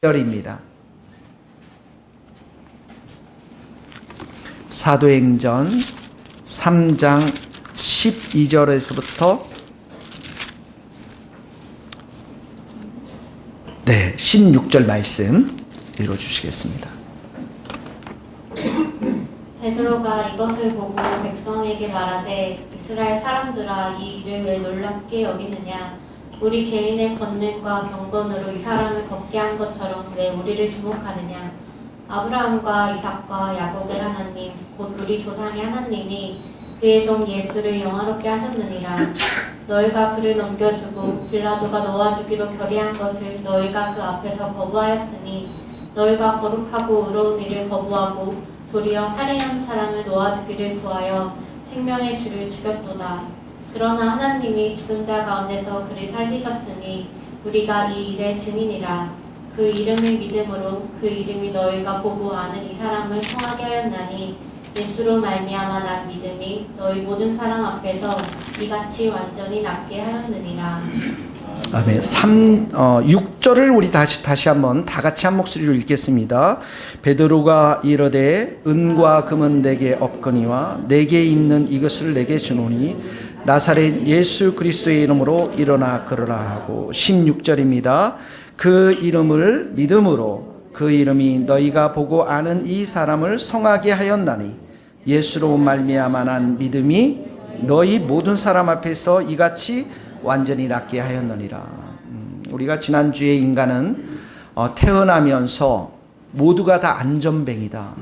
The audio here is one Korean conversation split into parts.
절입니다. 사도행전 3장 12절에서부터 16절 말씀 읽어주시겠습니다. 베드로가 이것을 보고 백성에게 말하되 이스라엘 사람들아 이 일을 왜 놀랍게 여기느냐 우리 개인의 권능과 경건으로 이 사람을 걷게 한 것처럼 왜 우리를 주목하느냐 아브라함과 이삭과 야곱의 하나님 곧 우리 조상의 하나님이 그의 종 예수를 영화롭게 하셨느니라. 너희가 그를 넘겨주고 빌라도가 놓아주기로 결의한 것을 너희가 그 앞에서 거부하였으니 너희가 거룩하고 의로운 일을 거부하고 도리어 살해한 사람을 놓아주기를 구하여 생명의 주를 죽였도다. 그러나 하나님이 죽은 자 가운데서 그를 살리셨으니 우리가 이 일의 증인이라. 그 이름을 믿음으로 그 이름이 너희가 보고 아는 이 사람을 통하게 하였나니 예수로 말미암아 난 믿음이 너희 모든 사람 앞에서 이같이 완전히 낫게 하였느니라. 아멘. 6절을 우리 다시 한번 다 같이 한 목소리로 읽겠습니다. 베드로가 이르되 은과 금은 내게 없거니와 내게 있는 이것을 내게 주노니 나사렛 예수 그리스도의 이름으로 일어나 걸으라 하고 16절입니다. 그 이름을 믿음으로 그 이름이 너희가 보고 아는 이 사람을 성하게 하였나니 예수로 말미암아 난 믿음이 너희 모든 사람 앞에서 이같이 완전히 낫게 하였느니라. 우리가 지난주에 인간은 태어나면서 모두가 다 안전뱅이다.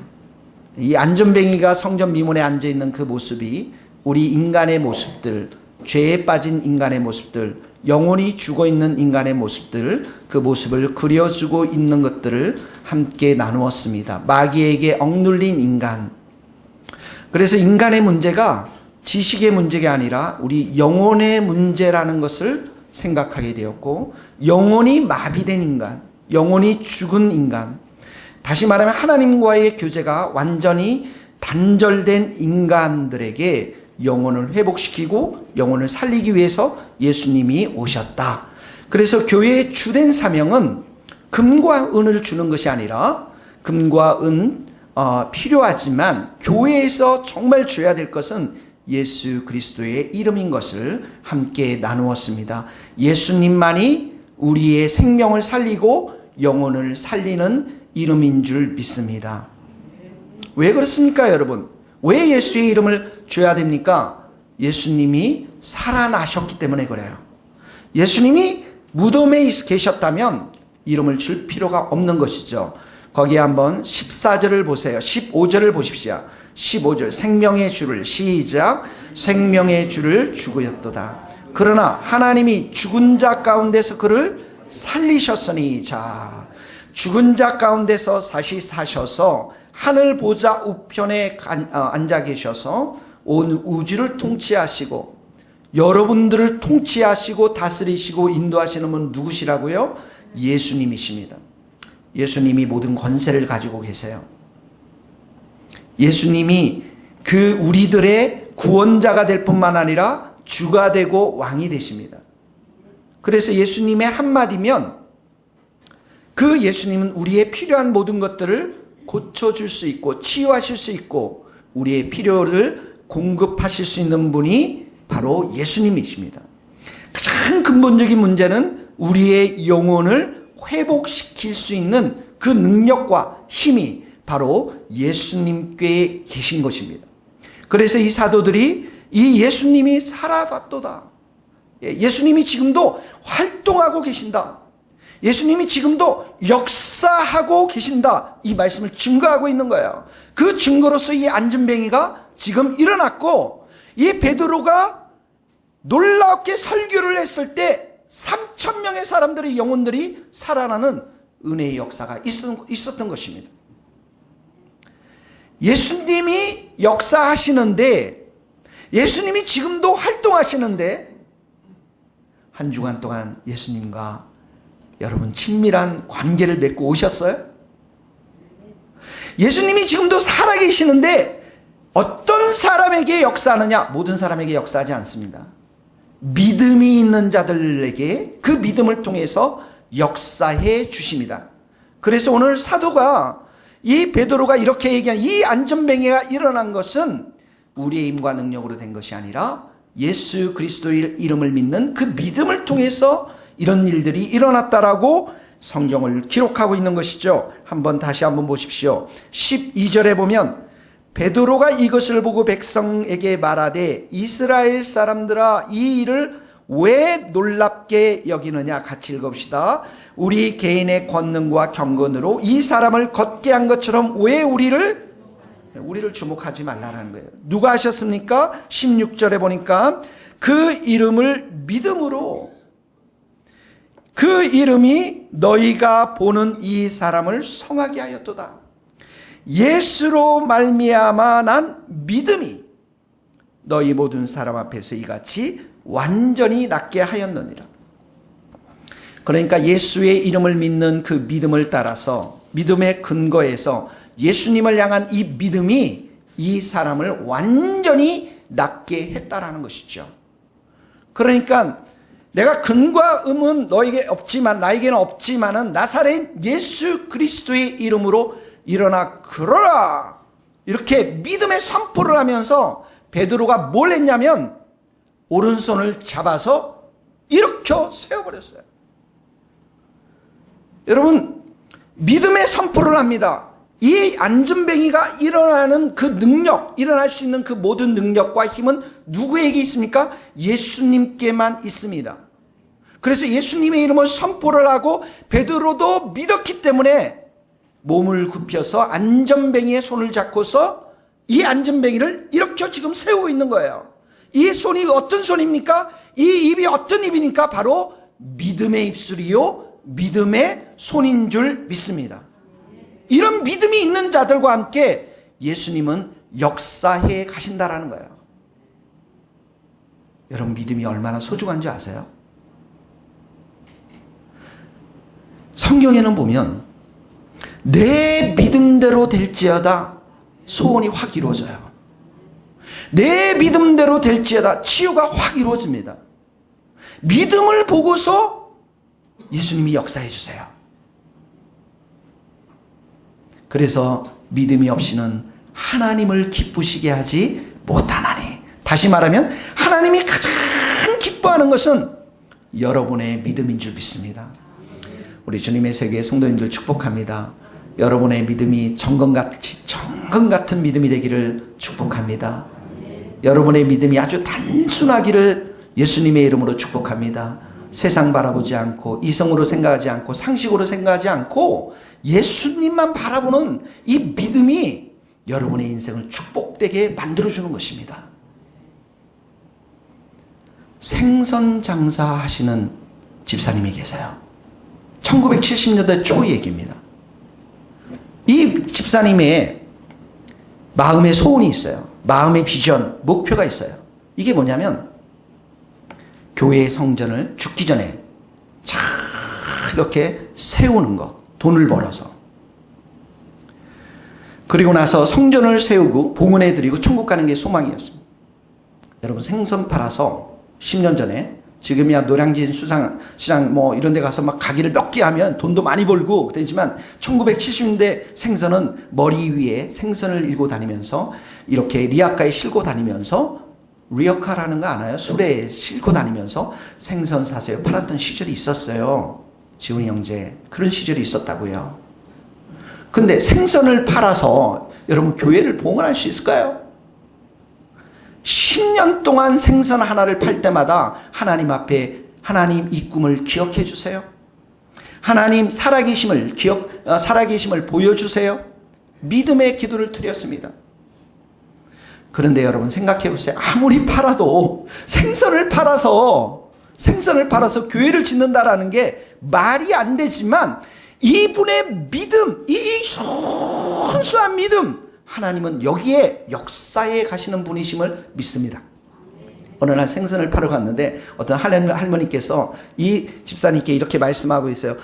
이 안전뱅이가 성전 미문에 앉아있는 그 모습이 우리 인간의 모습들, 죄에 빠진 인간의 모습들, 영혼이 죽어있는 인간의 모습들, 그 모습을 그려주고 있는 것들을 함께 나누었습니다. 마귀에게 억눌린 인간. 그래서 인간의 문제가 지식의 문제가 아니라 우리 영혼의 문제라는 것을 생각하게 되었고, 영혼이 마비된 인간, 영혼이 죽은 인간, 다시 말하면 하나님과의 교제가 완전히 단절된 인간들에게 영혼을 회복시키고 영혼을 살리기 위해서 예수님이 오셨다. 그래서 교회의 주된 사명은 금과 은을 주는 것이 아니라 금과 은 필요하지만 교회에서 정말 줘야 될 것은 예수 그리스도의 이름인 것을 함께 나누었습니다. 예수님만이 우리의 생명을 살리고 영혼을 살리는 이름인 줄 믿습니다. 왜 그렇습니까, 여러분? 왜 예수의 이름을 줘야 됩니까? 예수님이 살아나셨기 때문에 그래요. 예수님이 무덤에 계셨다면 이름을 줄 필요가 없는 것이죠. 거기에 한번 14절을 보세요. 15절을 보십시오. 15절 생명의 주를 시작 생명의 주를 죽으였도다. 그러나 하나님이 죽은 자 가운데서 그를 살리셨으니 자 죽은 자 가운데서 다시 사셔서 하늘 보좌 우편에 앉아 계셔서 온 우주를 통치하시고 여러분들을 통치하시고 다스리시고 인도하시는 분은 누구시라고요? 예수님이십니다. 예수님이 모든 권세를 가지고 계세요. 예수님이 그 우리들의 구원자가 될 뿐만 아니라 주가 되고 왕이 되십니다. 그래서 예수님의 한마디면 그 예수님은 우리의 필요한 모든 것들을 고쳐줄 수 있고 치유하실 수 있고 우리의 필요를 공급하실 수 있는 분이 바로 예수님이십니다. 가장 근본적인 문제는 우리의 영혼을 회복시킬 수 있는 그 능력과 힘이 바로 예수님께 계신 것입니다. 그래서 이 사도들이 이 예수님이 살아났도다. 예수님이 지금도 활동하고 계신다. 예수님이 지금도 역사하고 계신다. 이 말씀을 증거하고 있는 거예요. 그 증거로서 이 안전뱅이가 지금 일어났고 이 베드로가 놀랍게 설교를 했을 때 3,000명의 사람들의 영혼들이 살아나는 은혜의 역사가 있었던 것입니다. 예수님이 역사하시는데 예수님이 지금도 활동하시는데 한 주간 동안 예수님과 여러분 친밀한 관계를 맺고 오셨어요? 예수님이 지금도 살아계시는데 어떤 사람에게 역사하느냐? 모든 사람에게 역사하지 않습니다. 믿음이 있는 자들에게 그 믿음을 통해서 역사해 주십니다. 그래서 오늘 사도가 이 베드로가 이렇게 얘기한 이 안전뱅이가 일어난 것은 우리의 힘과 능력으로 된 것이 아니라 예수 그리스도의 이름을 믿는 그 믿음을 통해서 이런 일들이 일어났다라고 성경을 기록하고 있는 것이죠. 다시 한번 보십시오. 12절에 보면 베드로가 이것을 보고 백성에게 말하되 이스라엘 사람들아 이 일을 왜 놀랍게 여기느냐. 같이 읽읍시다. 우리 개인의 권능과 경건으로 이 사람을 걷게 한 것처럼 왜 우리를 주목하지 말라라는 거예요. 누가 하셨습니까? 16절에 보니까 그 이름을 믿음으로, 그 이름이 너희가 보는 이 사람을 성하게 하였도다. 예수로 말미암아 난 믿음이 너희 모든 사람 앞에서 이같이 완전히 낫게 하였느니라. 그러니까 예수의 이름을 믿는 그 믿음을 따라서, 믿음의 근거에서 예수님을 향한 이 믿음이 이 사람을 완전히 낫게 했다라는 것이죠. 그러니까 내가 근과 음은 너에게 없지만, 나에게는 없지만은 나사렛 예수 그리스도의 이름으로 일어나 걸어라, 이렇게 믿음의 선포를 하면서 베드로가 뭘 했냐면 오른손을 잡아서 일으켜 세워버렸어요. 여러분, 믿음의 선포를 합니다. 이 안전뱅이가 일어나는 그 능력, 일어날 수 있는 그 모든 능력과 힘은 누구에게 있습니까? 예수님께만 있습니다. 그래서 예수님의 이름을 선포를 하고 베드로도 믿었기 때문에 몸을 굽혀서 안전뱅이의 손을 잡고서 이 안전뱅이를 일으켜 지금 세우고 있는 거예요. 이 손이 어떤 손입니까? 이 입이 어떤 입입니까? 바로 믿음의 입술이요 믿음의 손인 줄 믿습니다. 이런 믿음이 있는 자들과 함께 예수님은 역사해 가신다라는 거예요. 여러분, 믿음이 얼마나 소중한 줄 아세요? 성경에는 보면 내 믿음대로 될지어다 소원이 확 이루어져요. 내 믿음대로 될지어다 치유가 확 이루어집니다. 믿음을 보고서 예수님이 역사해 주세요. 그래서 믿음이 없이는 하나님을 기쁘시게 하지 못하나니. 다시 말하면 하나님이 가장 기뻐하는 것은 여러분의 믿음인 줄 믿습니다. 우리 주님의 세계의 성도님들 축복합니다. 여러분의 믿음이 정금 같은 믿음이 되기를 축복합니다. 여러분의 믿음이 아주 단순하기를 예수님의 이름으로 축복합니다. 세상 바라보지 않고 이성으로 생각하지 않고 상식으로 생각하지 않고 예수님만 바라보는 이 믿음이 여러분의 인생을 축복되게 만들어주는 것입니다. 생선 장사하시는 집사님이 계세요. 1970년대 초 얘기입니다. 이 집사님의 마음의 소원이 있어요. 마음의 비전, 목표가 있어요. 이게 뭐냐면 교회의 성전을 죽기 전에 잘 이렇게 세우는 것, 돈을 벌어서. 그리고 나서 성전을 세우고 봉헌해드리고 천국 가는 게 소망이었습니다. 여러분, 생선 팔아서 10년 전에, 지금이야 노량진 수산시장 뭐 이런 데 가서 막 가게를 몇 개 하면 돈도 많이 벌고 되지만 1970년대 생선은 머리 위에 생선을 일고 다니면서 이렇게 리아카에 싣고 다니면서, 리어카라는 거 아나요? 수레에 싣고 다니면서 생선 사세요 팔았던 시절이 있었어요. 지훈이 형제, 그런 시절이 있었다고요. 근데 생선을 팔아서 여러분 교회를 봉헌할 수 있을까요? 10년 동안 생선 하나를 팔 때마다 하나님 앞에 하나님 이 꿈을 기억해 주세요. 하나님 살아계심을 보여주세요. 믿음의 기도를 드렸습니다. 그런데 여러분 생각해 보세요. 아무리 팔아도 생선을 팔아서 교회를 짓는다라는 게 말이 안 되지만 이분의 믿음, 이 순수한 믿음, 하나님은 여기에 역사에 가시는 분이심을 믿습니다. 어느 날 생선을 팔러 갔는데 어떤 할머니께서 이 집사님께 이렇게 말씀하고 있어요.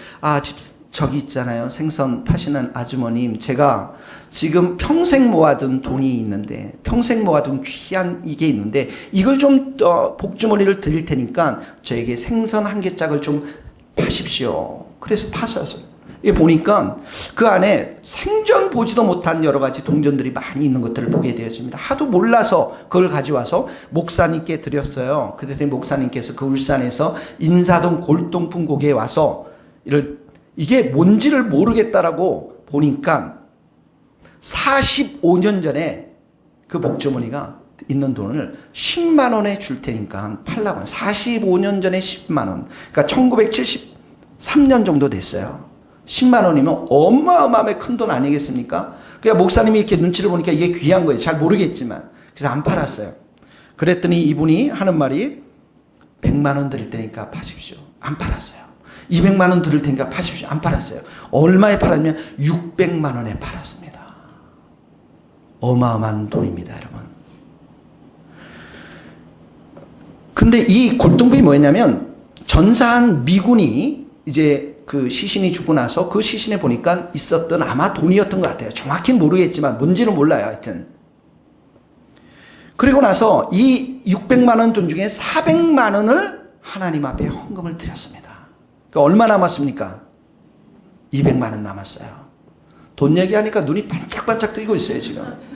저기 있잖아요. 생선 파시는 아주머님, 제가 지금 평생 모아둔 돈이 있는데, 평생 모아둔 귀한 이게 있는데, 이걸 좀 복주머니를 드릴 테니까 저에게 생선 한 개짝을 좀 파십시오. 그래서 파셨어요. 이 보니까 그 안에 생전 보지도 못한 여러 가지 동전들이 많이 있는 것들을 보게 되어집니다. 하도 몰라서 그걸 가져와서 목사님께 드렸어요. 그랬더니 목사님께서 그 울산에서 인사동 골동품고개에 와서 이게 뭔지를 모르겠다라고 보니까 45년 전에 그 목주머니가 있는 돈을 10만 원에 줄 테니까 팔라고. 45년 전에 10만 원. 그러니까 1973년 정도 됐어요. 10만 원이면 어마어마하게 큰 돈 아니겠습니까? 그러니까 목사님이 이렇게 눈치를 보니까 이게 귀한 거예요. 잘 모르겠지만. 그래서 안 팔았어요. 그랬더니 이분이 하는 말이 100만 원 드릴 테니까 파십시오. 안 팔았어요. 200만 원 드릴 테니까 파십시오. 안 팔았어요. 얼마에 팔았냐면 600만 원에 팔았습니다. 어마어마한 돈입니다, 여러분. 근데 이 골동품이 뭐였냐면 전사한 미군이 이제 그 시신이 죽고 나서 그 시신에 보니까 있었던 아마 돈이었던 것 같아요. 정확히는 모르겠지만 뭔지는 몰라요. 하여튼. 그리고 나서 이 600만 원 돈 중에 400만 원을 하나님 앞에 헌금을 드렸습니다. 그러니까 얼마 남았습니까? 200만 원 남았어요. 돈 얘기하니까 눈이 반짝반짝 뜨고 있어요, 지금.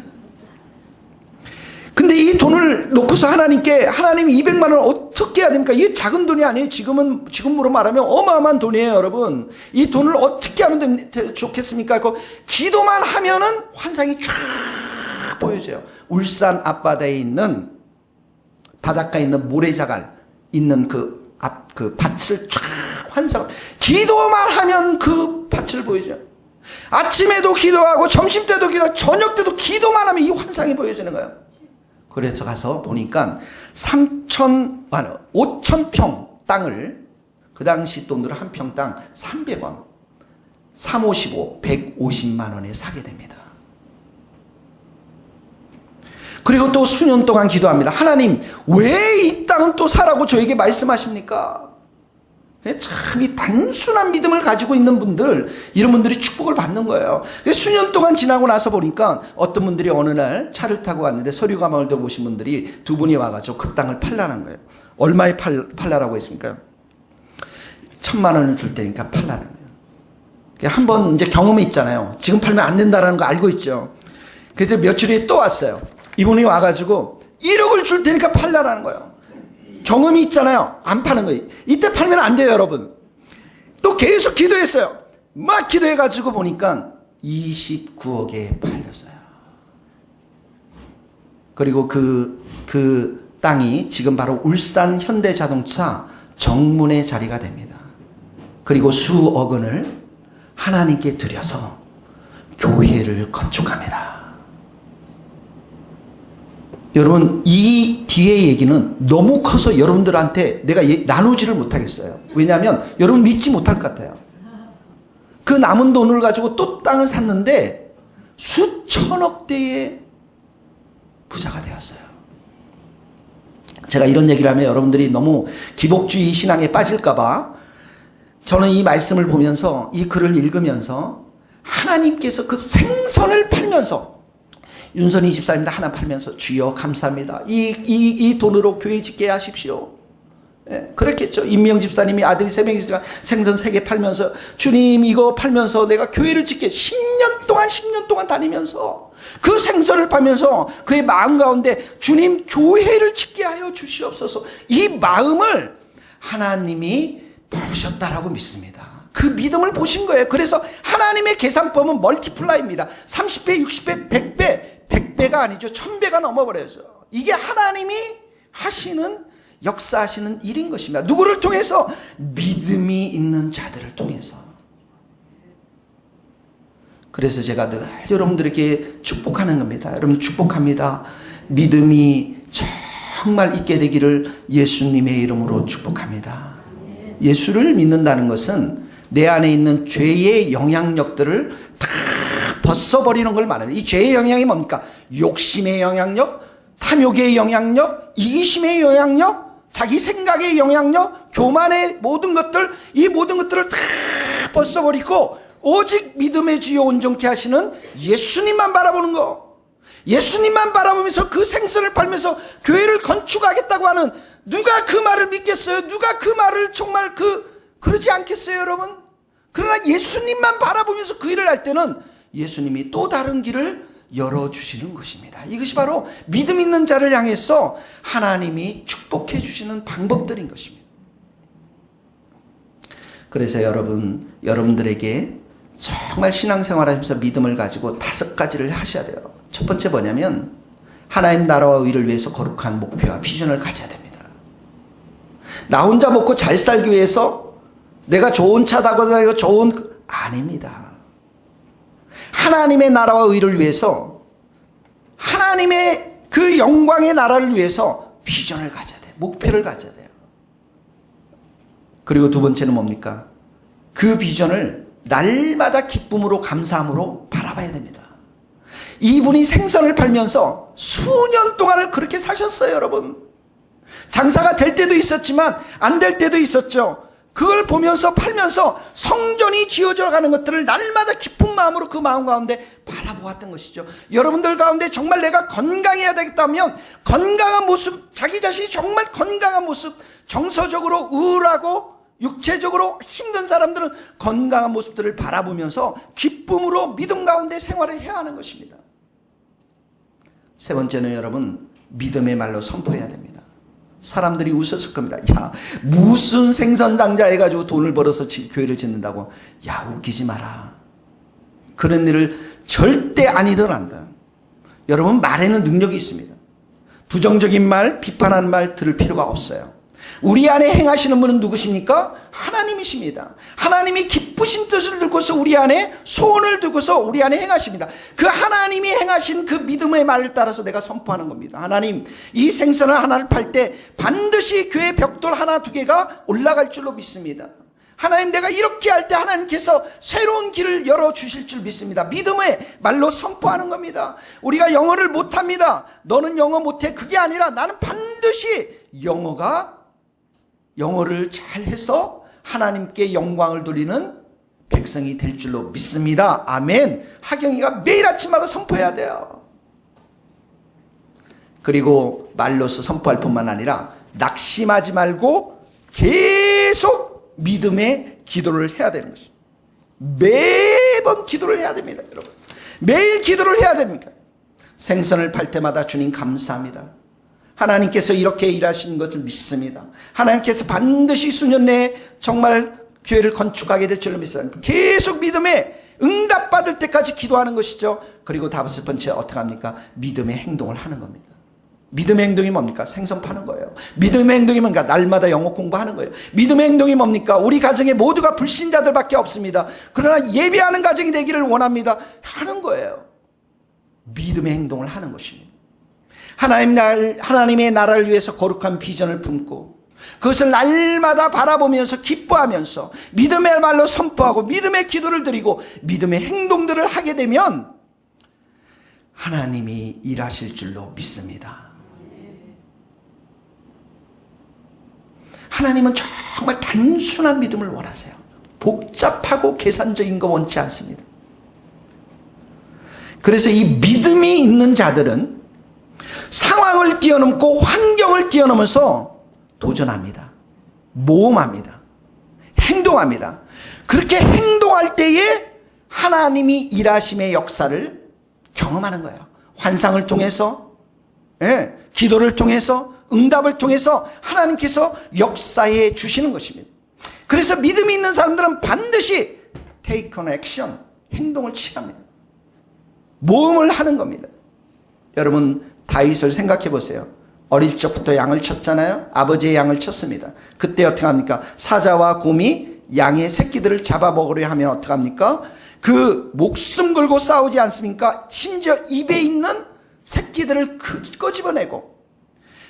근데 이 돈을 놓고서 하나님께, 하나님이 200만 원을 어떻게 해야 됩니까? 이게 작은 돈이 아니에요. 지금으로 말하면 어마어마한 돈이에요, 여러분. 이 돈을 어떻게 하면 좋겠습니까? 그 기도만 하면은 환상이 쫙 보여져요. 울산 앞바다에 있는, 바닷가에 있는 모래자갈 있는 그 밭을 쫙 환상, 기도만 하면 그 밭을 보여줘요. 아침에도 기도하고, 점심 때도 기도하고, 저녁 때도 기도만 하면 이 환상이 보여지는 거예요. 그래서 가서 보니까 5,000평 땅을 그 당시 돈으로 한 평 땅 300원, 355, 150만 원에 사게 됩니다. 그리고 또 수년 동안 기도합니다. 하나님, 왜 이 땅은 또 사라고 저에게 말씀하십니까? 참 이 단순한 믿음을 가지고 있는 분들, 이런 분들이 축복을 받는 거예요. 수년 동안 지나고 나서 보니까 어떤 분들이 어느 날 차를 타고 왔는데 서류 가방을 들고 오신 분들이 두 분이 와가지고 그 땅을 팔라는 거예요. 얼마에 팔라라고 했습니까? 1,000만 원을 줄 테니까 팔라는 거예요. 한번 이제 경험이 있잖아요. 지금 팔면 안 된다라는 거 알고 있죠. 그래서 며칠 후에 또 왔어요. 이분이 와가지고 1억을 줄 테니까 팔라라는 거예요. 경험이 있잖아요. 안 파는 거예요. 이때 팔면 안 돼요, 여러분. 또 계속 기도했어요. 막 기도해가지고 보니까 29억에 팔렸어요. 그리고 그 땅이 지금 바로 울산 현대자동차 정문의 자리가 됩니다. 그리고 수억 원을 하나님께 드려서 교회를 건축합니다. 여러분, 이 뒤의 얘기는 너무 커서 여러분들한테 내가 나누지를 못하겠어요. 왜냐하면 여러분 믿지 못할 것 같아요. 그 남은 돈을 가지고 또 땅을 샀는데 수천억 대의 부자가 되었어요. 제가 이런 얘기를 하면 여러분들이 너무 기복주의 신앙에 빠질까봐 저는 이 말씀을 보면서, 이 글을 읽으면서 하나님께서 그 생선을 팔면서, 윤선희 집사님도 하나 팔면서 주여 감사합니다. 이 돈으로 교회 짓게 하십시오. 예, 그랬겠죠. 임명 집사님이 아들이 3명이 있으니까 생선 3개 팔면서 주님 이거 팔면서 내가 교회를 짓게 10년 동안 다니면서 그 생선을 팔면서 그의 마음 가운데 주님 교회를 짓게 하여 주시옵소서. 이 마음을 하나님이 보셨다라고 믿습니다. 그 믿음을 보신 거예요. 그래서 하나님의 계산법은 멀티플라이입니다. 30배, 60배, 100배, 100배가 아니죠. 1000배가 넘어버려서. 이게 하나님이 하시는, 역사하시는 일인 것입니다. 누구를 통해서? 믿음이 있는 자들을 통해서. 그래서 제가 늘 여러분들에게 축복하는 겁니다. 여러분 축복합니다. 믿음이 정말 있게 되기를 예수님의 이름으로 축복합니다. 예수를 믿는다는 것은 내 안에 있는 죄의 영향력들을 다 벗어버리는 걸 말합니다. 이 죄의 영향이 뭡니까? 욕심의 영향력, 탐욕의 영향력, 이기심의 영향력, 자기 생각의 영향력, 교만의 모든 것들, 이 모든 것들을 다 벗어버리고 오직 믿음의 주여 온전케 하시는 예수님만 바라보는 거. 예수님만 바라보면서 그 생선을 팔면서 교회를 건축하겠다고 하는, 누가 그 말을 믿겠어요? 누가 그 말을 정말 그러지 않겠어요, 여러분? 그러나 예수님만 바라보면서 그 일을 할 때는 예수님이 또 다른 길을 열어주시는 것입니다. 이것이 바로 믿음 있는 자를 향해서 하나님이 축복해 주시는 방법들인 것입니다. 그래서 여러분들에게 정말 신앙생활 하면서 믿음을 가지고 5가지를 하셔야 돼요. 첫 번째 뭐냐면 하나님 나라와 의를 위해서 거룩한 목표와 비전을 가져야 됩니다. 나 혼자 먹고 잘 살기 위해서 내가 좋은 차 타고 다니고 아닙니다. 하나님의 나라와 의를 위해서 하나님의 그 영광의 나라를 위해서 비전을 가져야 돼요. 목표를 가져야 돼요. 그리고 두 번째는 뭡니까? 그 비전을 날마다 기쁨으로 감사함으로 바라봐야 됩니다. 이분이 생선을 팔면서 수년 동안을 그렇게 사셨어요, 여러분. 장사가 될 때도 있었지만 안 될 때도 있었죠. 그걸 보면서 팔면서 성전이 지어져 가는 것들을 날마다 기쁜 마음으로 그 마음 가운데 바라보았던 것이죠. 여러분들 가운데 정말 내가 건강해야 되겠다면 건강한 모습, 자기 자신이 정말 건강한 모습, 정서적으로 우울하고 육체적으로 힘든 사람들은 건강한 모습들을 바라보면서 기쁨으로 믿음 가운데 생활을 해야 하는 것입니다. 세 번째는 여러분, 믿음의 말로 선포해야 됩니다. 사람들이 웃었을 겁니다. 야, 무슨 생선장자 해가지고 돈을 벌어서 교회를 짓는다고. 야, 웃기지 마라. 그런 일을 절대 안 일어난다. 여러분, 말에는 능력이 있습니다. 부정적인 말, 비판하는 말 들을 필요가 없어요. 우리 안에 행하시는 분은 누구십니까? 하나님이십니다. 하나님이 기쁘신 뜻을 들고서 우리 안에 소원을 두고서 우리 안에 행하십니다. 그 하나님이 행하신 그 믿음의 말을 따라서 내가 선포하는 겁니다. 하나님, 이 생선을 하나를 팔 때 반드시 교회 벽돌 하나 두 개가 올라갈 줄로 믿습니다. 하나님, 내가 이렇게 할 때 하나님께서 새로운 길을 열어주실 줄 믿습니다. 믿음의 말로 선포하는 겁니다. 우리가 영어를 못합니다. 너는 영어 못해. 그게 아니라 나는 반드시 영어를 잘해서 하나님께 영광을 돌리는 백성이 될 줄로 믿습니다. 아멘. 하경이가 매일 아침마다 선포해야 돼요. 그리고 말로서 선포할 뿐만 아니라 낙심하지 말고 계속 믿음의 기도를 해야 되는 것입니다. 매번 기도를 해야 됩니다, 여러분. 매일 기도를 해야 됩니다. 생선을 팔 때마다 주님 감사합니다. 하나님께서 이렇게 일하시는 것을 믿습니다. 하나님께서 반드시 수년 내에 정말 교회를 건축하게 될 줄로 믿습니다. 계속 믿음에 응답받을 때까지 기도하는 것이죠. 그리고 5번째 어떻게 합니까? 믿음의 행동을 하는 겁니다. 믿음의 행동이 뭡니까? 생선 파는 거예요. 믿음의 행동이 뭡니까? 날마다 영어 공부하는 거예요. 믿음의 행동이 뭡니까? 우리 가정에 모두가 불신자들밖에 없습니다. 그러나 예배하는 가정이 되기를 원합니다. 하는 거예요. 믿음의 행동을 하는 것입니다. 하나님의 나라를 위해서 거룩한 비전을 품고 그것을 날마다 바라보면서 기뻐하면서 믿음의 말로 선포하고 믿음의 기도를 드리고 믿음의 행동들을 하게 되면 하나님이 일하실 줄로 믿습니다. 하나님은 정말 단순한 믿음을 원하세요. 복잡하고 계산적인 거 원치 않습니다. 그래서 이 믿음이 있는 자들은 상황을 뛰어넘고 환경을 뛰어넘어서 도전합니다. 모험합니다. 행동합니다. 그렇게 행동할 때에 하나님이 일하심의 역사를 경험하는 거예요. 환상을 통해서, 기도를 통해서, 응답을 통해서 하나님께서 역사해 주시는 것입니다. 그래서 믿음이 있는 사람들은 반드시 take on action, 행동을 취합니다. 모험을 하는 겁니다. 여러분, 다윗을 생각해 보세요. 어릴 적부터 양을 쳤잖아요. 아버지의 양을 쳤습니다. 그때 어떻게 합니까? 사자와 곰이 양의 새끼들을 잡아먹으려 하면 어떻게 합니까? 그 목숨 걸고 싸우지 않습니까? 심지어 입에 있는 새끼들을 끄집어내고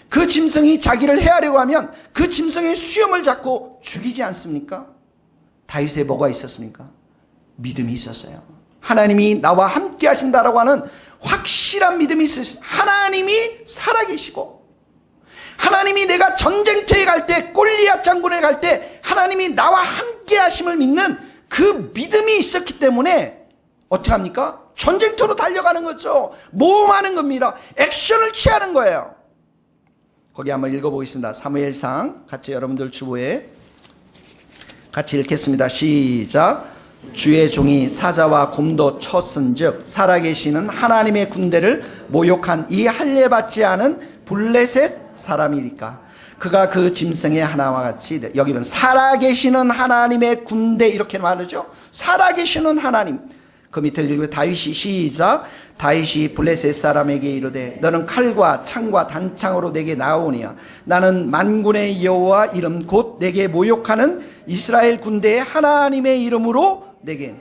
그 짐승이 자기를 해하려고 하면 그 짐승의 수염을 잡고 죽이지 않습니까? 다윗에 뭐가 있었습니까? 믿음이 있었어요. 하나님이 나와 함께 하신다라고 하는 확실한 믿음이 있었습니다. 하나님이 살아계시고 하나님이 내가 전쟁터에 갈 때, 골리앗 장군에 갈 때 하나님이 나와 함께 하심을 믿는 그 믿음이 있었기 때문에 어떻게 합니까? 전쟁터로 달려가는 거죠. 모험하는 겁니다. 액션을 취하는 거예요. 거기 한번 읽어보겠습니다. 사무엘상 같이 여러분들 주보에 같이 읽겠습니다. 시작. 주의 종이 사자와 곰도 쳤은즉 살아계시는 하나님의 군대를 모욕한 이 할례받지 않은 블레셋 사람이니까 그가 그 짐승의 하나와 같이 여기 보면 살아계시는 하나님의 군대 이렇게 말하죠. 살아계시는 하나님. 그 밑에 읽으면 다윗이 시작. 다윗이 블레셋 사람에게 이르되 너는 칼과 창과 단창으로 내게 나오니야. 나는 만군의 여호와 이름 곧 내게 모욕하는 이스라엘 군대의 하나님의 이름으로 내게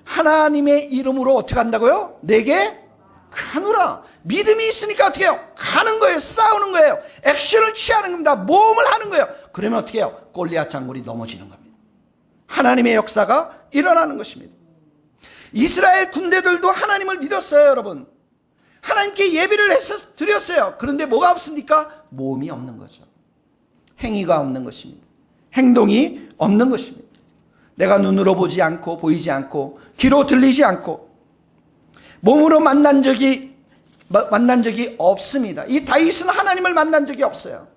하나님의 이름으로 어떻게 한다고요? 내게 가노라. 믿음이 있으니까 어떻게 해요? 가는 거예요. 싸우는 거예요. 액션을 취하는 겁니다. 모험을 하는 거예요. 그러면 어떻게 해요? 골리앗 장군이 넘어지는 겁니다. 하나님의 역사가 일어나는 것입니다. 이스라엘 군대들도 하나님을 믿었어요, 여러분. 하나님께 예배를 해서 드렸어요. 그런데 뭐가 없습니까? 모험이 없는 거죠. 행위가 없는 것입니다. 행동이 없는 것입니다. 내가 눈으로 보지 않고 보이지 않고 귀로 들리지 않고 몸으로 만난 적이 없습니다. 이 다윗은 하나님을 만난 적이 없어요.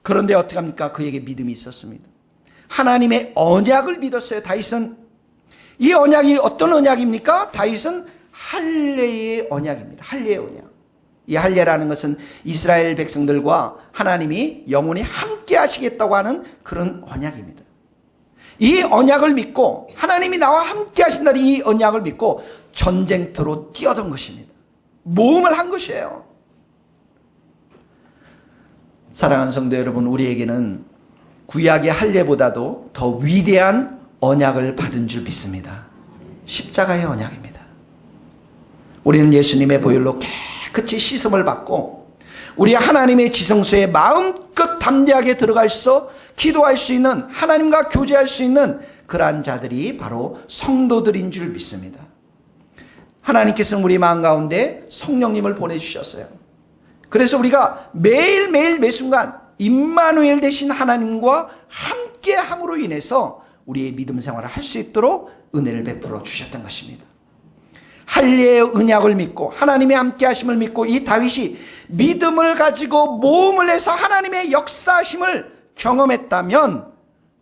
그런데 어떻게 합니까? 그에게 믿음이 있었습니다. 하나님의 언약을 믿었어요. 다윗은. 이 언약이 어떤 언약입니까? 다윗은 할례의 언약입니다. 할례의 언약. 이 할례라는 것은 이스라엘 백성들과 하나님이 영원히 함께 하시겠다고 하는 그런 언약입니다. 이 언약을 믿고 하나님이 나와 함께 하신다는 이 언약을 믿고 전쟁터로 뛰어든 것입니다. 모험을 한 것이에요. 사랑하는 성도 여러분, 우리에게는 구약의 할례보다도 더 위대한 언약을 받은 줄 믿습니다. 십자가의 언약입니다. 우리는 예수님의 보혈로 깨끗이 씻음을 받고 우리 하나님의 지성소에 마음껏 담대하게 들어가서 기도할 수 있는, 하나님과 교제할 수 있는 그러한 자들이 바로 성도들인 줄 믿습니다. 하나님께서는 우리 마음 가운데 성령님을 보내주셨어요. 그래서 우리가 매일매일 매순간 임마누엘 되신 하나님과 함께함으로 인해서 우리의 믿음 생활을 할 수 있도록 은혜를 베풀어 주셨던 것입니다. 할례의 언약을 믿고 하나님의 함께하심을 믿고 이 다윗이 믿음을 가지고 모험을 해서 하나님의 역사하심을 경험했다면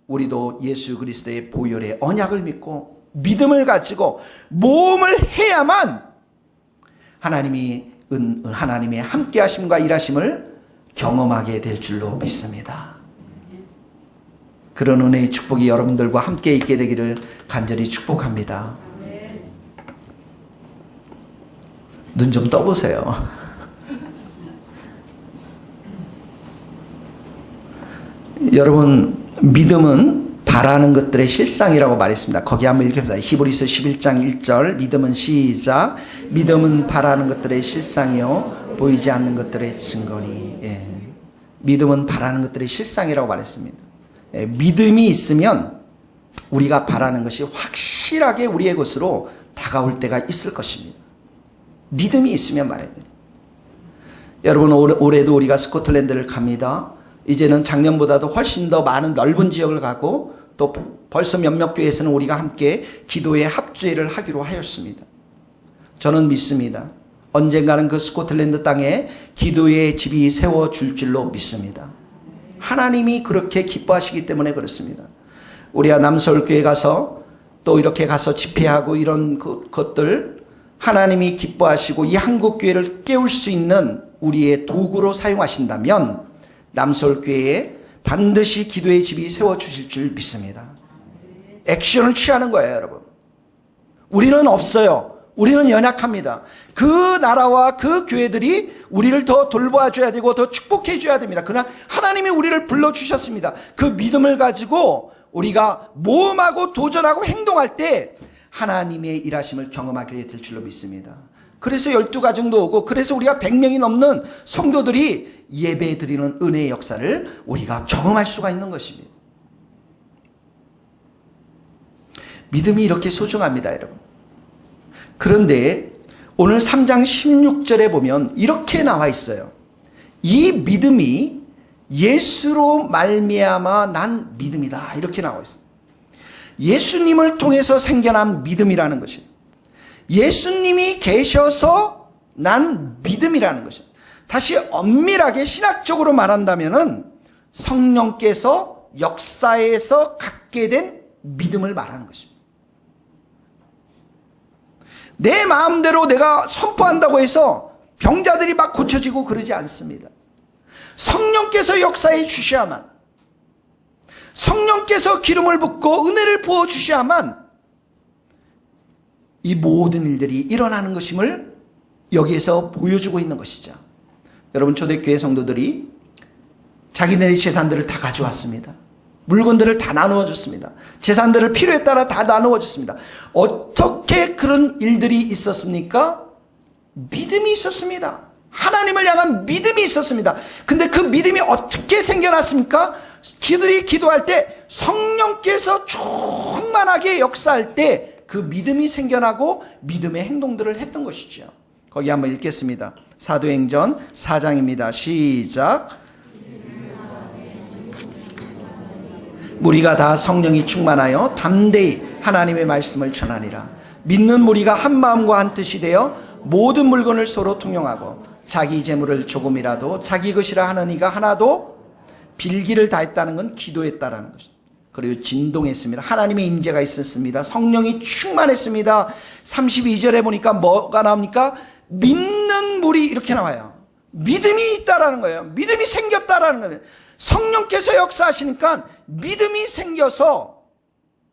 우리도 예수 그리스도의 보혈의 언약을 믿고 믿음을 가지고 모험을 해야만 하나님의 함께하심과 일하심을 경험하게 될 줄로 믿습니다. 그런 은혜의 축복이 여러분들과 함께 있게 되기를 간절히 축복합니다. 눈 좀 떠보세요. 여러분, 믿음은 바라는 것들의 실상이라고 말했습니다. 거기 한번 읽어봅시다. 히브리서 11장 1절 믿음은 시작. 믿음은 바라는 것들의 실상이요 보이지 않는 것들의 증거니. 예. 믿음은 바라는 것들의 실상이라고 말했습니다. 예. 믿음이 있으면 우리가 바라는 것이 확실하게 우리의 것으로 다가올 때가 있을 것입니다. 믿음이 있으면 말입니다. 여러분, 올해도 우리가 스코틀랜드를 갑니다. 이제는 작년보다도 훨씬 더 많은 넓은 지역을 가고 또 벌써 몇몇 교회에서는 우리가 함께 기도의 합주회를 하기로 하였습니다. 저는 믿습니다. 언젠가는 그 스코틀랜드 땅에 기도의 집이 세워줄 줄로 믿습니다. 하나님이 그렇게 기뻐하시기 때문에 그렇습니다. 우리가 남서울교회 가서 또 이렇게 가서 집회하고 이런 것들 하나님이 기뻐하시고 이 한국교회를 깨울 수 있는 우리의 도구로 사용하신다면 남서울교회에 반드시 기도의 집이 세워주실 줄 믿습니다. 액션을 취하는 거예요, 여러분. 우리는 없어요. 우리는 연약합니다. 그 나라와 그 교회들이 우리를 더 돌봐줘야 되고 더 축복해줘야 됩니다. 그러나 하나님이 우리를 불러주셨습니다. 그 믿음을 가지고 우리가 모험하고 도전하고 행동할 때 하나님의 일하심을 경험하게 될 줄로 믿습니다. 그래서 12가정도 오고 그래서 우리가 100명이 넘는 성도들이 예배 드리는 은혜의 역사를 우리가 경험할 수가 있는 것입니다. 믿음이 이렇게 소중합니다, 여러분. 그런데 오늘 3장 16절에 보면 이렇게 나와 있어요. 이 믿음이 예수로 말미암아 난 믿음이다. 이렇게 나와 있어요. 예수님을 통해서 생겨난 믿음이라는 것이에요. 예수님이 계셔서 난 믿음이라는 것이에요. 다시 엄밀하게 신학적으로 말한다면은 성령께서 역사에서 갖게 된 믿음을 말하는 것입니다. 내 마음대로 내가 선포한다고 해서 병자들이 막 고쳐지고 그러지 않습니다. 성령께서 역사해 주셔야만, 성령께서 기름을 붓고 은혜를 부어 주셔야만 이 모든 일들이 일어나는 것임을 여기에서 보여주고 있는 것이죠. 여러분, 초대교회 성도들이 자기네의 재산들을 다 가져왔습니다. 물건들을 다 나누어 줬습니다. 재산들을 필요에 따라 다 나누어 줬습니다. 어떻게 그런 일들이 있었습니까? 믿음이 있었습니다. 하나님을 향한 믿음이 있었습니다. 근데 그 믿음이 어떻게 생겨났습니까? 그들이 기도할 때 성령께서 충만하게 역사할 때 그 믿음이 생겨나고 믿음의 행동들을 했던 것이죠. 거기 한번 읽겠습니다. 사도행전 4장입니다. 시작. 무리가 다 성령이 충만하여 담대히 하나님의 말씀을 전하니라. 믿는 무리가 한 마음과 한 뜻이 되어 모든 물건을 서로 통용하고 자기 재물을 조금이라도 자기 것이라 하는 이가 하나도 빌기를 다했다는 건 기도했다라는 것입니다. 그리고 진동했습니다. 하나님의 임재가 있었습니다. 성령이 충만했습니다. 32절에 보니까 뭐가 나옵니까? 믿는 무리, 이렇게 나와요. 믿음이 있다라는 거예요. 믿음이 생겼다라는 거예요. 성령께서 역사하시니까 믿음이 생겨서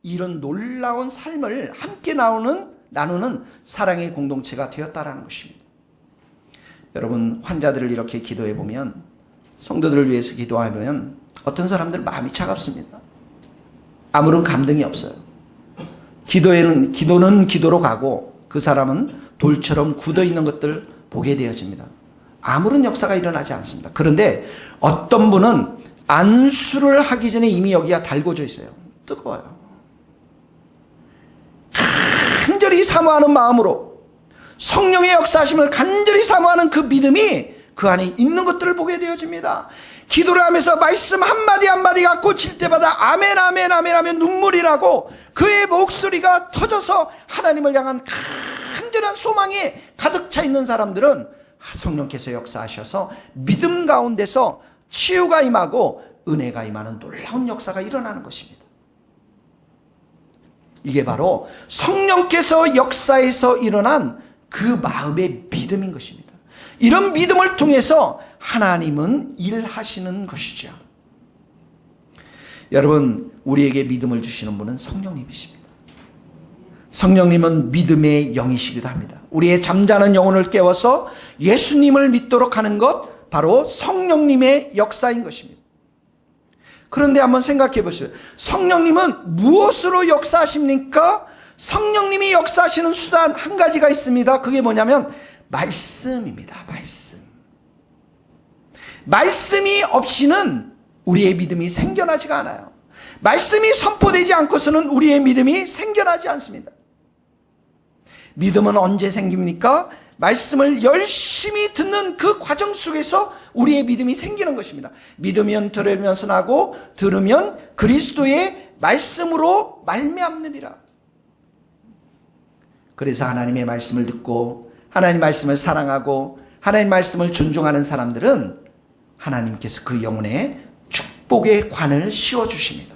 이런 놀라운 삶을 함께 나누는 사랑의 공동체가 되었다라는 것입니다. 여러분, 환자들을 이렇게 기도해 보면, 성도들을 위해서 기도하면 어떤 사람들 마음이 차갑습니다. 아무런 감동이 없어요. 기도는 기도로 가고 그 사람은 돌처럼 굳어 있는 것들 보게 되어집니다. 아무런 역사가 일어나지 않습니다. 그런데 어떤 분은 안수를 하기 전에 이미 여기가 달궈져 있어요. 뜨거워요. 간절히 사모하는 마음으로 성령의 역사하심을 간절히 사모하는 그 믿음이 그 안에 있는 것들을 보게 되어집니다. 기도를 하면서 말씀 한마디 한마디가 꽂힐 때마다 아멘 아멘 아멘 하면 눈물이 나고 그의 목소리가 터져서 하나님을 향한 간절한 소망이 가득 차 있는 사람들은 성령께서 역사하셔서 믿음 가운데서 치유가 임하고 은혜가 임하는 놀라운 역사가 일어나는 것입니다. 이게 바로 성령께서 역사에서 일어난 그 마음의 믿음인 것입니다. 이런 믿음을 통해서 하나님은 일하시는 것이죠. 여러분, 우리에게 믿음을 주시는 분은 성령님이십니다. 성령님은 믿음의 영이시기도 합니다. 우리의 잠자는 영혼을 깨워서 예수님을 믿도록 하는 것, 바로 성령님의 역사인 것입니다. 그런데 한번 생각해 보세요. 성령님은 무엇으로 역사하십니까? 성령님이 역사하시는 수단 한 가지가 있습니다. 그게 뭐냐면 말씀입니다. 말씀이 없이는 우리의 믿음이 생겨나지가 않아요. 말씀이 선포되지 않고서는 우리의 믿음이 생겨나지 않습니다. 믿음은 언제 생깁니까? 말씀을 열심히 듣는 그 과정 속에서 우리의 믿음이 생기는 것입니다. 믿으면 들으면서 나고 들으면 그리스도의 말씀으로 말미암느니라. 그래서 하나님의 말씀을 듣고 하나님 말씀을 사랑하고 하나님 말씀을 존중하는 사람들은 하나님께서 그 영혼에 축복의 관을 씌워주십니다.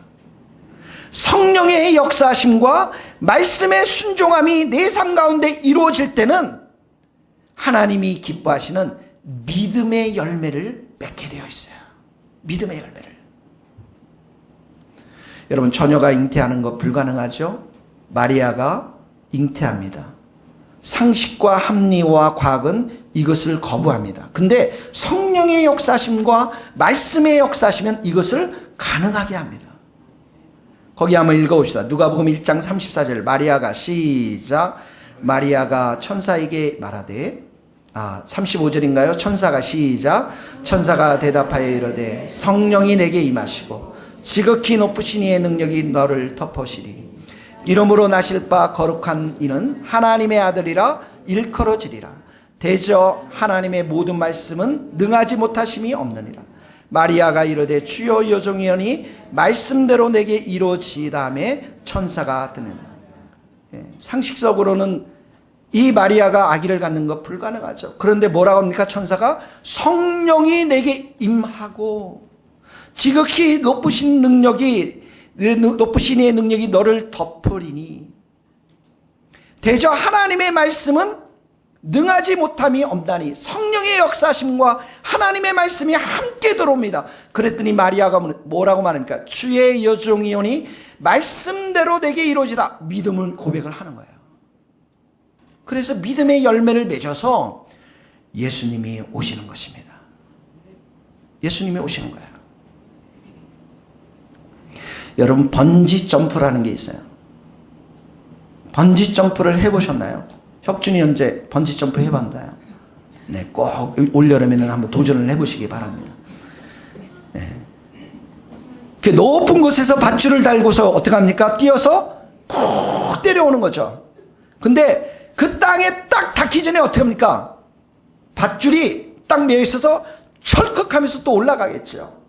성령의 역사하심과 말씀의 순종함이 내 삶 가운데 이루어질 때는 하나님이 기뻐하시는 믿음의 열매를 맺게 되어 있어요. 믿음의 열매를. 여러분, 처녀가 잉태하는 거 불가능하죠? 마리아가 잉태합니다. 상식과 합리와 과학은 이것을 거부합니다. 근데 성령의 역사심과 말씀의 역사시면 이것을 가능하게 합니다. 거기 한번 읽어봅시다. 누가복음 1장 34절. 마리아가 시작. 마리아가 천사에게 말하되 35절인가요? 천사가 시작. 천사가 대답하여 이르되 성령이 내게 임하시고 지극히 높으신 이의 능력이 너를 덮으시리니 이름으로 나실 바 거룩한 이는 하나님의 아들이라 일컬어지리라. 대저 하나님의 모든 말씀은 능하지 못하심이 없느니라. 마리아가 이르되 주여 여종이오니 말씀대로 내게 이루어지다음에 천사가 드는. 상식적으로는 이 마리아가 아기를 갖는 것 불가능하죠. 그런데 뭐라고 합니까? 천사가 성령이 내게 임하고 지극히 높으신 능력이 높으신 이의 능력이 너를 덮으리니. 대저 하나님의 말씀은 능하지 못함이 없나니. 성령의 역사심과 하나님의 말씀이 함께 들어옵니다. 그랬더니 마리아가 뭐라고 말합니까? 주의 여종이오니 말씀대로 내게 이루어지다. 믿음을 고백을 하는 거예요. 그래서 믿음의 열매를 맺어서 예수님이 오시는 것입니다. 예수님이 오시는 거예요. 여러분, 번지 점프라는 게 있어요. 번지 점프를 해보셨나요? 혁준이 현재 번지 점프 해봤나요? 네, 꼭 올여름에는 한번 도전을 해보시기 바랍니다. 네. 그 높은 곳에서 밧줄을 달고서 어떻게 합니까? 뛰어서 푹 때려오는 거죠. 근데 그 땅에 딱 닿기 전에 어떻게 합니까? 밧줄이 딱 매여 있어서 철컥하면서 또 올라가겠죠.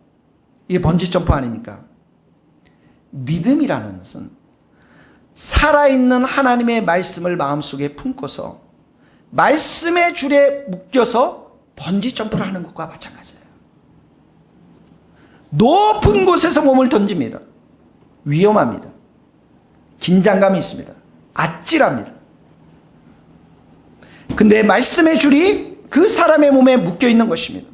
이게 번지 점프 아닙니까? 믿음이라는 것은 살아있는 하나님의 말씀을 마음속에 품고서 말씀의 줄에 묶여서 번지 점프를 하는 것과 마찬가지예요. 높은 곳에서 몸을 던집니다. 위험합니다. 긴장감이 있습니다. 아찔합니다. 근데 말씀의 줄이 그 사람의 몸에 묶여 있는 것입니다.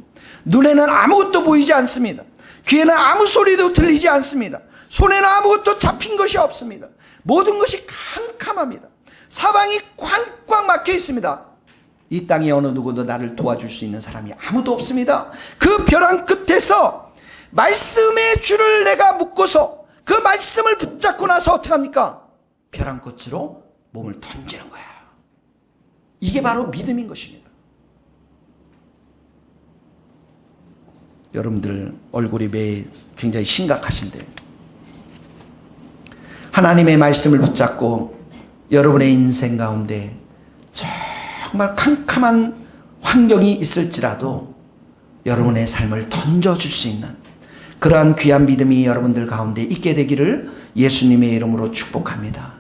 눈에는 아무것도 보이지 않습니다. 귀에는 아무 소리도 들리지 않습니다. 손에는 아무것도 잡힌 것이 없습니다. 모든 것이 캄캄합니다. 사방이 꽝꽝 막혀 있습니다. 이 땅에 어느 누구도 나를 도와줄 수 있는 사람이 아무도 없습니다. 그 벼랑 끝에서 말씀의 줄을 내가 묶고서 그 말씀을 붙잡고 나서 어떻게 합니까? 벼랑 끝으로 몸을 던지는 거야. 이게 바로 믿음인 것입니다. 여러분들 얼굴이 매일 굉장히 심각하신데 하나님의 말씀을 붙잡고 여러분의 인생 가운데 정말 캄캄한 환경이 있을지라도 여러분의 삶을 던져줄 수 있는 그러한 귀한 믿음이 여러분들 가운데 있게 되기를 예수님의 이름으로 축복합니다.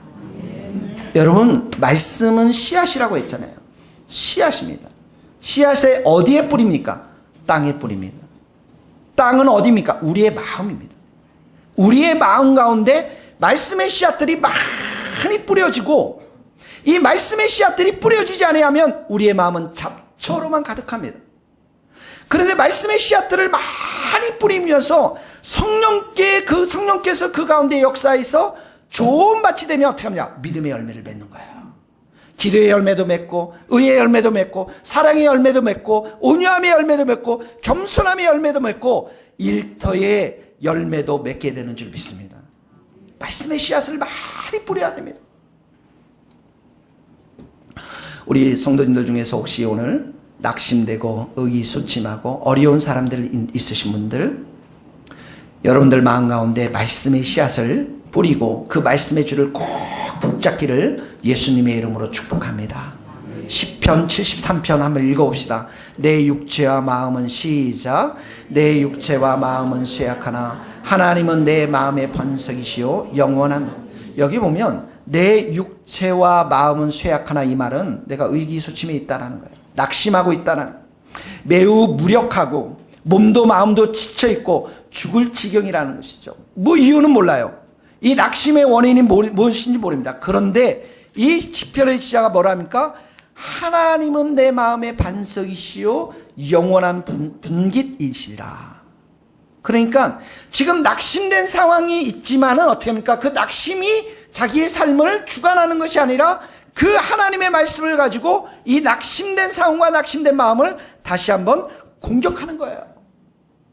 여러분, 말씀은 씨앗이라고 했잖아요. 씨앗입니다. 씨앗에 어디에 뿌립니까? 땅에 뿌립니다. 땅은 어디입니까? 우리의 마음입니다. 우리의 마음 가운데 말씀의 씨앗들이 많이 뿌려지고 이 말씀의 씨앗들이 뿌려지지 않으면 우리의 마음은 잡초로만 가득합니다. 그런데 말씀의 씨앗들을 많이 뿌리면서 성령께서 그 가운데 역사에서 좋은 밭이 되면 어떻게 하느냐? 믿음의 열매를 맺는 거예요. 기도의 열매도 맺고 의의 열매도 맺고 사랑의 열매도 맺고 온유함의 열매도 맺고 겸손함의 열매도 맺고 일터의 열매도 맺게 되는 줄 믿습니다. 말씀의 씨앗을 많이 뿌려야 됩니다. 우리 성도님들 중에서 혹시 오늘 낙심되고 의기소침하고 어려운 사람들 있으신 분들, 여러분들 마음 가운데 말씀의 씨앗을 뿌리고 그 말씀의 줄을 꼭 붙잡기를 예수님의 이름으로 축복합니다. 시편 73편 한번 읽어봅시다. 내 육체와 마음은 시작. 내 육체와 마음은 쇠약하나 하나님은 내 마음의 번석이시요 영원한. 여기 보면 내 육체와 마음은 쇠약하나, 이 말은 내가 의기소침해 있다는 거예요. 낙심하고 있다는 거예요. 매우 무력하고 몸도 마음도 지쳐있고 죽을 지경이라는 것이죠. 뭐 이유는 몰라요. 이 낙심의 원인이 무엇인지 모릅니다. 그런데 이 시편의 지자가 뭐라 합니까? 하나님은 내 마음의 반석이시요 영원한 분깃이시라. 그러니까 지금 낙심된 상황이 있지만은 어떻게 합니까? 그 낙심이 자기의 삶을 주관하는 것이 아니라 그 하나님의 말씀을 가지고 이 낙심된 상황과 낙심된 마음을 다시 한번 공격하는 거예요.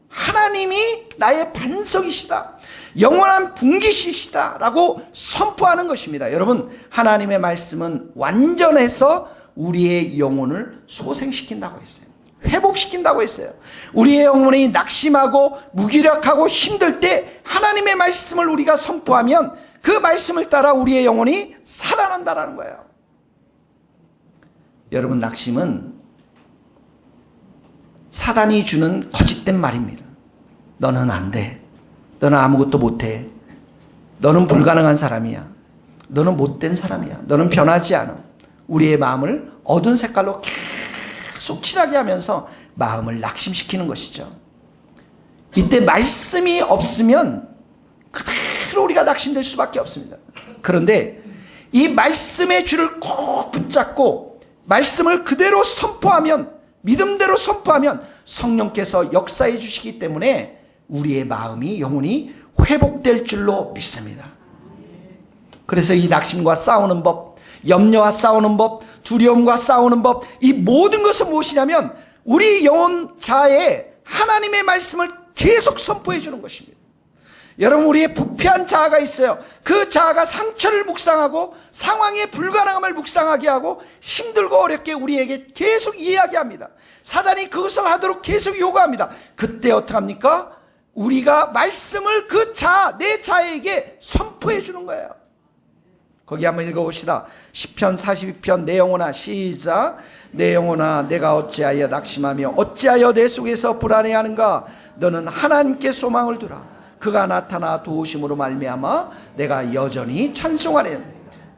하나님이 나의 반석이시다, 영원한 분깃이시다 라고 선포하는 것입니다. 여러분, 하나님의 말씀은 완전해서 우리의 영혼을 소생시킨다고 했어요. 회복시킨다고 했어요. 우리의 영혼이 낙심하고 무기력하고 힘들 때 하나님의 말씀을 우리가 선포하면 그 말씀을 따라 우리의 영혼이 살아난다는 거예요. 여러분, 낙심은 사단이 주는 거짓된 말입니다. 너는 안 돼. 너는 아무것도 못해. 너는 불가능한 사람이야. 너는 못된 사람이야. 너는 변하지 않아. 우리의 마음을 어두운 색깔로 계속 칠하게 하면서 마음을 낙심시키는 것이죠. 이때 말씀이 없으면 그대로 100% 우리가 낙심될 수밖에 없습니다. 그런데 이 말씀의 줄을 꼭 붙잡고 말씀을 그대로 선포하면, 믿음대로 선포하면 성령께서 역사해 주시기 때문에 우리의 마음이, 영혼이 회복될 줄로 믿습니다. 그래서 이 낙심과 싸우는 법, 염려와 싸우는 법, 두려움과 싸우는 법, 이 모든 것은 무엇이냐면 우리 영혼 자아에 하나님의 말씀을 계속 선포해 주는 것입니다. 여러분, 우리의 부패한 자아가 있어요. 그 자아가 상처를 묵상하고 상황의 불가능함을 묵상하게 하고 힘들고 어렵게 우리에게 계속 이야기합니다. 사단이 그것을 하도록 계속 요구합니다. 그때 어떡합니까? 우리가 말씀을 그 자아, 내 자아에게 선포해 주는 거예요. 거기 한번 읽어봅시다. 시편 42편 내 영혼아, 시작. 내 영혼아, 내가 어찌하여 낙심하며 어찌하여 내 속에서 불안해하는가? 너는 하나님께 소망을 두라. 그가 나타나 도우심으로 말미암아 내가 여전히 찬송하리라.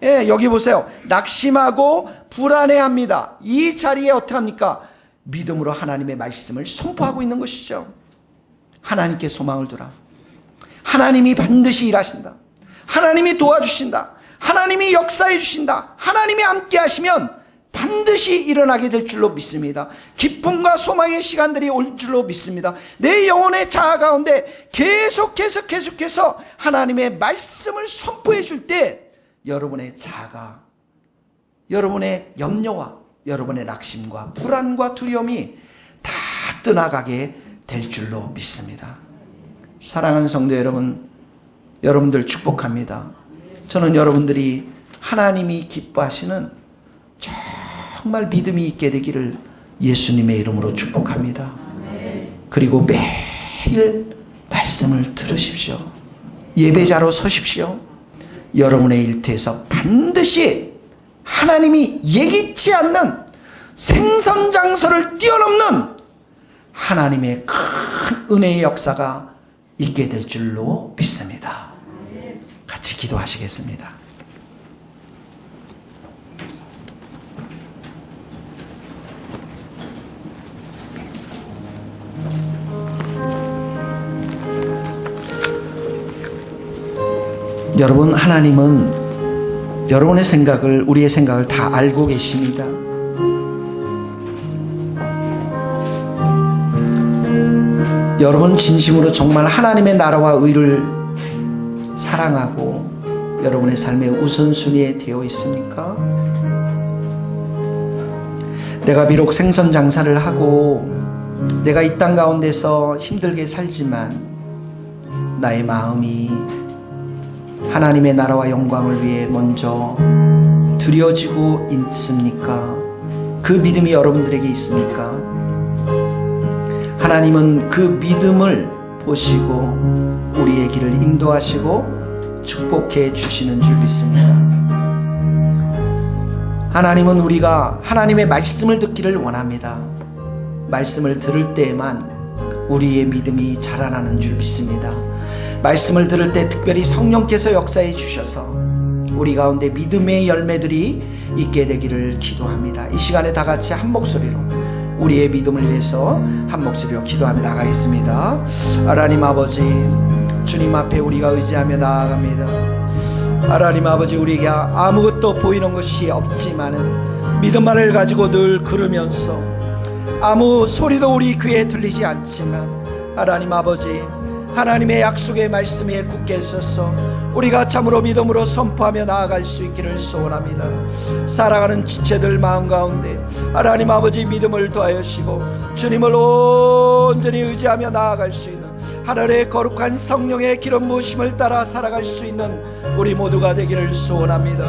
예, 여기 보세요. 낙심하고 불안해합니다. 이 자리에 어떡합니까? 믿음으로 하나님의 말씀을 선포하고 있는 것이죠. 하나님께 소망을 두라. 하나님이 반드시 일하신다. 하나님이 도와주신다. 하나님이 역사해 주신다. 하나님이 함께 하시면 반드시 일어나게 될 줄로 믿습니다. 기쁨과 소망의 시간들이 올 줄로 믿습니다. 내 영혼의 자아 가운데 계속해서 하나님의 말씀을 선포해 줄 때 여러분의 자아가, 여러분의 염려와 여러분의 낙심과 불안과 두려움이 다 떠나가게 될 줄로 믿습니다. 사랑하는 성도 여러분, 여러분들 축복합니다. 저는 여러분들이 하나님이 기뻐하시는 정말 믿음이 있게 되기를 예수님의 이름으로 축복합니다. 그리고 매일 말씀을 들으십시오. 예배자로 서십시오. 여러분의 일터에서 반드시 하나님이 예기치 않는 생선장서를 뛰어넘는 하나님의 큰 은혜의 역사가 있게 될 줄로 믿습니다. 같이 기도하시겠습니다. 여러분, 하나님은 여러분의 생각을, 우리의 생각을 다 알고 계십니다. 여러분 진심으로 정말 하나님의 나라와 의를 사랑하고 여러분의 삶의 우선순위에 되어 있습니까? 내가 비록 생선 장사를 하고 내가 이 땅 가운데서 힘들게 살지만 나의 마음이 하나님의 나라와 영광을 위해 먼저 드려지고 있습니까? 그 믿음이 여러분들에게 있습니까? 하나님은 그 믿음을 보시고 우리의 길을 인도하시고 축복해 주시는 줄 믿습니다. 하나님은 우리가 하나님의 말씀을 듣기를 원합니다. 말씀을 들을 때에만 우리의 믿음이 자라나는 줄 믿습니다. 말씀을 들을 때 특별히 성령께서 역사해 주셔서 우리 가운데 믿음의 열매들이 있게 되기를 기도합니다. 이 시간에 다 같이 한 목소리로 우리의 믿음을 위해서 한 목소리로 기도하며 나가겠습니다. 하나님 아버지, 주님 앞에 우리가 의지하며 나아갑니다. 하나님 아버지, 우리에게 아무것도 보이는 것이 없지만은 믿음만을 가지고 늘 걸으면서 아무 소리도 우리 귀에 들리지 않지만 하나님 아버지, 하나님의 약속의 말씀에 굳게 서서 우리가 참으로 믿음으로 선포하며 나아갈 수 있기를 소원합니다. 살아가는 지체들 마음 가운데 하나님 아버지 믿음을 더하여 주시고 주님을 온전히 의지하며 나아갈 수 있는 하늘의 거룩한 성령의 기름 부으심을 따라 살아갈 수 있는 우리 모두가 되기를 소원합니다.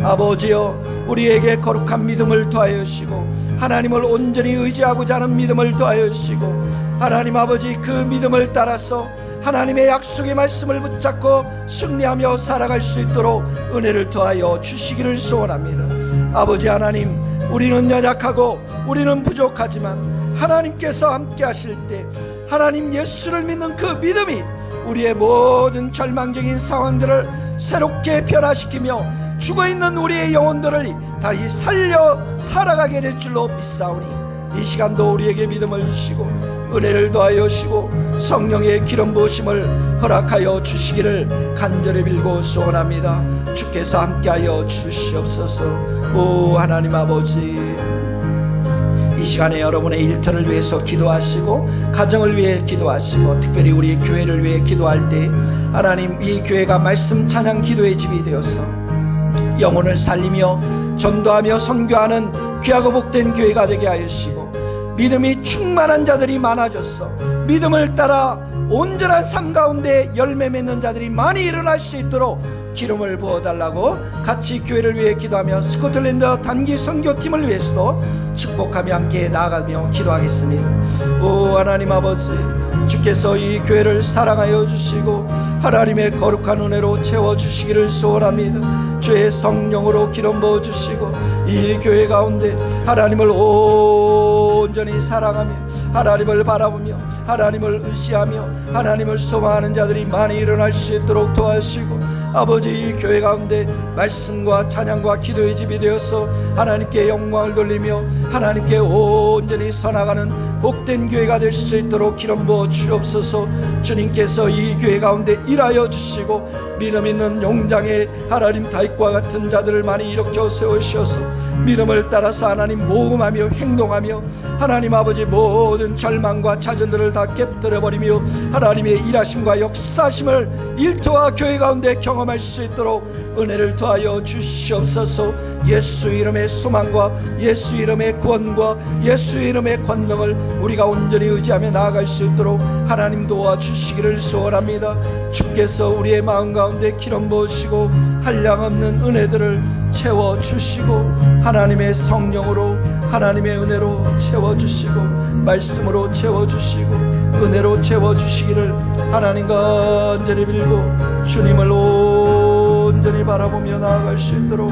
아버지여, 우리에게 거룩한 믿음을 더하여 주시고 하나님을 온전히 의지하고자 하는 믿음을 더하여 주시고 하나님 아버지, 그 믿음을 따라서 하나님의 약속의 말씀을 붙잡고 승리하며 살아갈 수 있도록 은혜를 더하여 주시기를 소원합니다. 아버지 하나님, 우리는 연약하고 우리는 부족하지만 하나님께서 함께 하실 때 하나님 예수를 믿는 그 믿음이 우리의 모든 절망적인 상황들을 새롭게 변화시키며 죽어있는 우리의 영혼들을 다시 살려 살아가게 될 줄로 믿사오니 이 시간도 우리에게 믿음을 주시고 은혜를 더하여 주시고 성령의 기름 부으심을 허락하여 주시기를 간절히 빌고 소원합니다. 주께서 함께하여 주시옵소서. 오 하나님 아버지, 이 시간에 여러분의 일터를 위해서 기도하시고 가정을 위해 기도하시고 특별히 우리 교회를 위해 기도할 때 하나님, 이 교회가 말씀 찬양 기도의 집이 되어서 영혼을 살리며 전도하며 선교하는 귀하고 복된 교회가 되게 하시고 믿음이 충만한 자들이 많아졌어 믿음을 따라 온전한 삶 가운데 열매 맺는 자들이 많이 일어날 수 있도록 기름을 부어달라고 같이 교회를 위해 기도하며 스코틀랜드 단기 선교팀을 위해서도 축복하며 함께 나아가며 기도하겠습니다. 오 하나님 아버지, 주께서 이 교회를 사랑하여 주시고 하나님의 거룩한 은혜로 채워주시기를 소원합니다. 주의 성령으로 기름 부어주시고 이 교회 가운데 하나님을 온전히 사랑하며 하나님을 바라보며 하나님을 의지하며 하나님을 소망하는 자들이 많이 일어날 수 있도록 도와주시고 아버지, 이 교회 가운데 말씀과 찬양과 기도의 집이 되어서 하나님께 영광을 돌리며 하나님께 온전히 서나가는 복된 교회가 될 수 있도록 기름 부어 주옵소서. 주님께서 이 교회 가운데 일하여 주시고 믿음 있는 용장의 하나님 다윗과 같은 자들을 많이 일으켜 세우셔서 믿음을 따라서 하나님 모험하며 행동하며 하나님 아버지 모든 절망과 좌절들을 다 깨뜨려버리며 하나님의 일하심과 역사심을 일터와 교회 가운데 경험할 수 있도록 은혜를 더하여 주시옵소서. 예수 이름의 소망과 예수 이름의 구원과 예수 이름의 권능을 우리가 온전히 의지하며 나아갈 수 있도록 하나님 도와주시기를 소원합니다. 주께서 우리의 마음 가운데 기름 부으시고 한량없는 은혜들을 채워주시고 하나님의 성령으로 하나님의 은혜로 채워주시고 말씀으로 채워주시고 은혜로 채워주시기를 하나님 간절히 빌고 주님을 온전히 바라보며 나아갈 수 있도록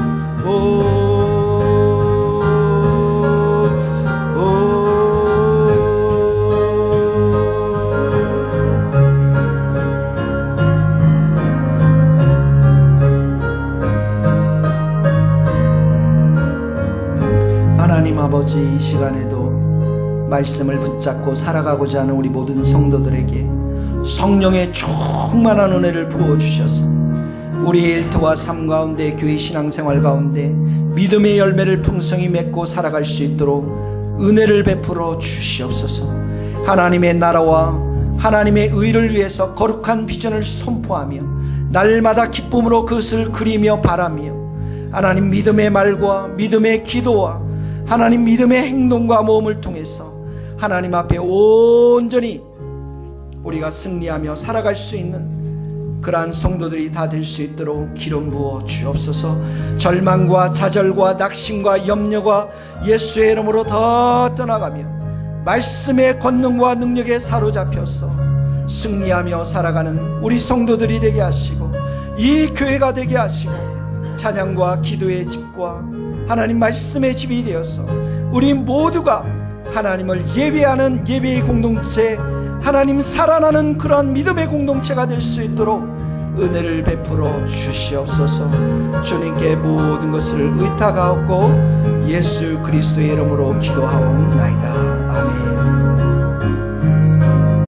하나님 아버지, 이 시간에도 말씀을 붙잡고 살아가고자 하는 우리 모든 성도들에게 성령의 충만한 은혜를 부어주셔서 우리의 일터와 삶 가운데 교회 신앙생활 가운데 믿음의 열매를 풍성히 맺고 살아갈 수 있도록 은혜를 베풀어 주시옵소서. 하나님의 나라와 하나님의 의를 위해서 거룩한 비전을 선포하며 날마다 기쁨으로 그것을 그리며 바라며 하나님 믿음의 말과 믿음의 기도와 하나님 믿음의 행동과 모험을 통해서 하나님 앞에 온전히 우리가 승리하며 살아갈 수 있는 그러한 성도들이 다 될 수 있도록 기름 부어 주옵소서. 절망과 좌절과 낙심과 염려가 예수의 이름으로 더 떠나가며 말씀의 권능과 능력에 사로잡혀서 승리하며 살아가는 우리 성도들이 되게 하시고 이 교회가 되게 하시고 찬양과 기도의 집과 하나님 말씀의 집이 되어서 우리 모두가 하나님을 예배하는 예배의 공동체, 하나님 살아나는 그런 믿음의 공동체가 될 수 있도록 은혜를 베풀어 주시옵소서. 주님께 모든 것을 의탁하옵고 예수 그리스도의 이름으로 기도하옵나이다. 아멘.